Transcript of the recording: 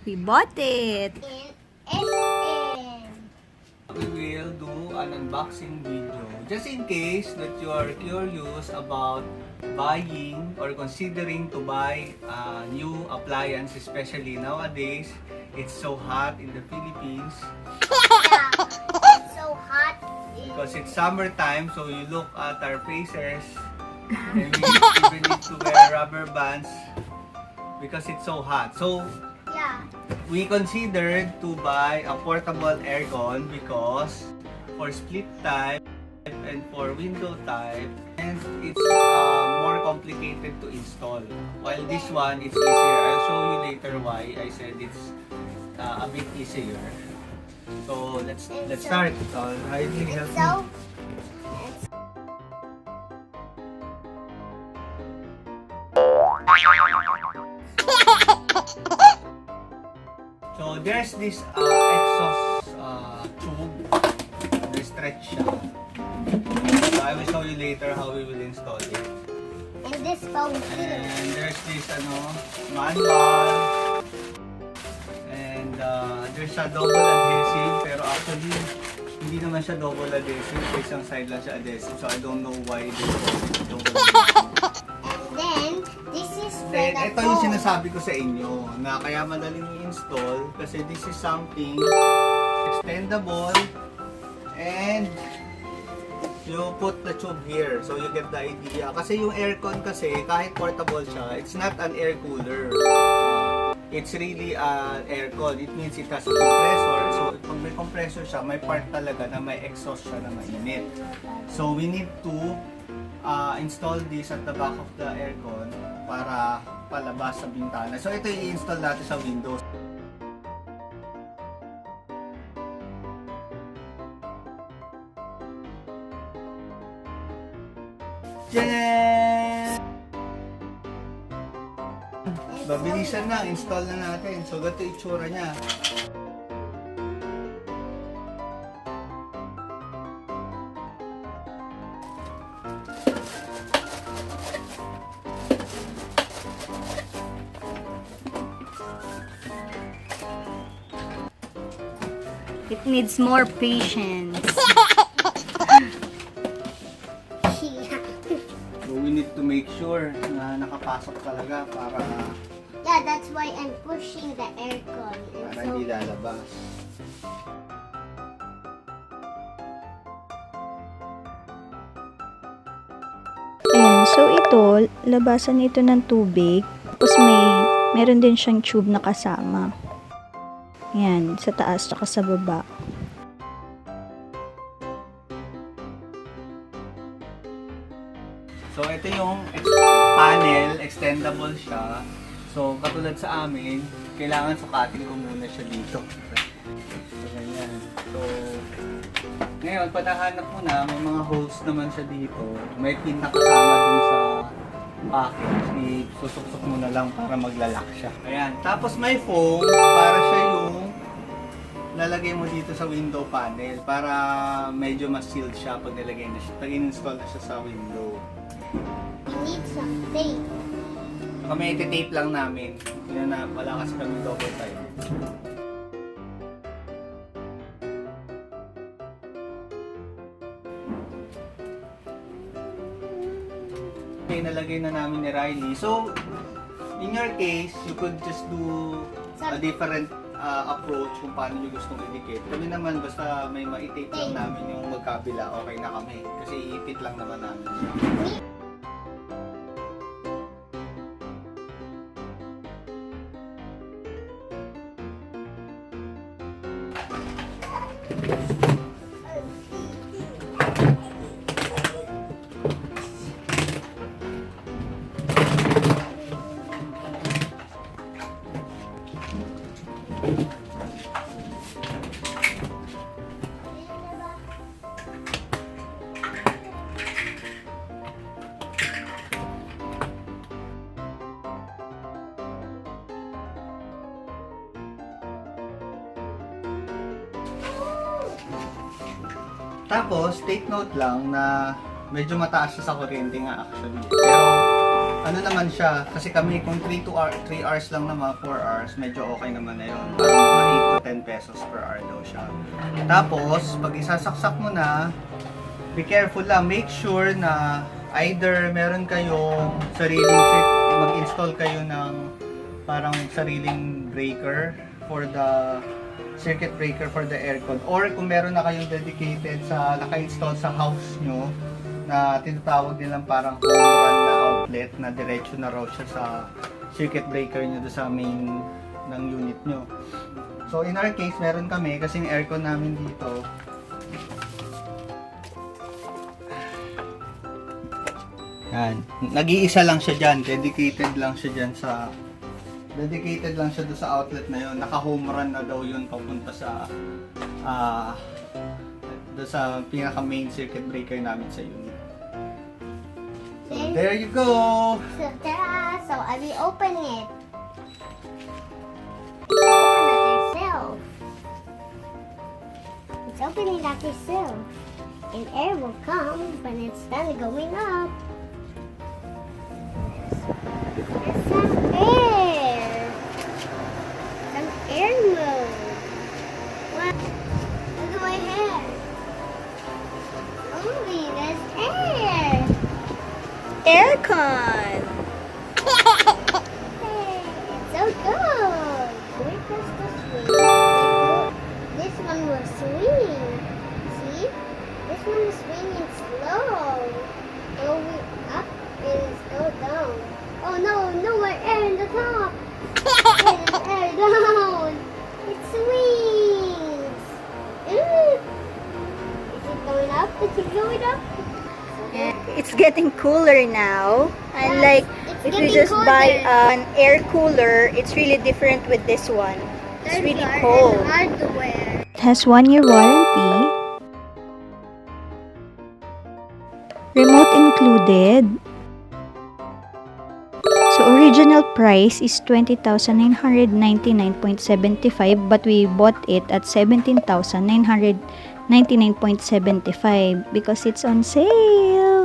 We bought it! In SM. We will do an unboxing video just in case that you are curious about buying or considering to buy a new appliance, especially nowadays. It's so hot in the Philippines Yeah, it's so hot. because it's summertime, so you look at our faces and we even need to wear rubber bands because it's so hot. So Yeah. we considered to buy a portable aircon because for split type and for window type, and it's more complicated to install. While this one, it's easier. I'll show you later why I said it's a bit easier. So let's start. I really help So, you. So there's this exhaust tube. The stretch siya. So I will show you later how we will install it. and this phone here. And there's this manual. And there's a double adhesive, pero actually hindi naman siya double adhesive. So isang side lang siya adhesive. So I don't know why they call it double adhesive. And then, this is for Then, the ito yung phone. sinasabi ko sa inyo na kaya madaling i-install kasi this is something extendable and you put the tube here so you get the idea. Kasi yung aircon kasi kahit portable siya, it's not an air cooler. It's really an aircon. It means it has a compressor. So pag may compressor siya, may part talaga na may exhaust siya na mainit. So we need to install this at the back of the aircon para palabas sa bintana. So ito i-install natin sa Windows. Tcharam! Mabilisan na, install na natin. So ganito itsura niya. It needs more patience. So we need to make sure na nakapasok talaga para Yeah, that's why I'm pushing the aircon. And para so, hindi lalabas. Ayan, so ito, labasan ito ng tubig. Tapos meron din siyang tube na kasama. Ayan, sa taas at sa baba. So ito yung panel, extendable siya. So katulad sa amin, kailangan sukatin ko muna siya dito. So ganyan. So ngayon, pag nahanap mo na, may mga holes naman siya dito. May pin na kasama dun sa package. Isusok-sok mo na lang para maglalak siya. Ayan. Tapos may foam para siya yung lalagay mo dito sa window panel para medyo mas sealed siya pag nilagay na siya. Pag in-install na siya sa window. we need some tape. Kami iti-tape lang namin. Yun na, wala kasi kami double type. Okay, nalagay na namin ni Riley. So, in your case, you could just do a different approach kung paano nyo gustong idikit. Kami naman, basta may ma-tape lang namin yung magkabila, okay na kami. Kasi iipit lang naman namin siya. Tapos, take note lang na medyo mataas siya sa kuryente nga actually. Pero ano naman siya, kasi kami kung 3 hours lang naman, 4 hours, medyo okay naman na yun. Parang mga 8 to 10 pesos per hour daw siya. Tapos, pag isasaksak mo na, be careful lang, make sure na either meron kayong mag-install kayo ng parang sariling breaker for the circuit breaker for the aircon, or kung meron na kayong dedicated sa naka-install sa house nyo na tinatawag nilang parang home run na outlet na diretso na raw siya sa circuit breaker nyo do sa main ng unit nyo. So in our case, meron kami kasi yung aircon namin dito yan, nag-iisa lang siya dyan, dedicated lang siya doon sa outlet na yun. Naka-home run na daw yun papunta sa doon sa pinaka-main circuit breaker namin sa unit. So, there you go! So, ta-da! So, I will open it. Open it yourself. It's opening like yourself. And air will come when it's done going up. There's some air. Some air move. What? Look at my hair. Moving, there's air. Aircon! Hey, it's so good. Where does the swing? This one will swing. See? This one is swinging slow. Going up is go down. Oh no, no more air in the top. There's air down. It swings. Ooh. Is it going up? Is it going up? It's getting cooler now. Unlike It's if you getting just buy colder. an air cooler, it's really different with this one. It's really It's cold. hard to wear. It has 1-year warranty. Remote included. So original price is 20,999.75, but we bought it at 17,999.75 because it's on sale.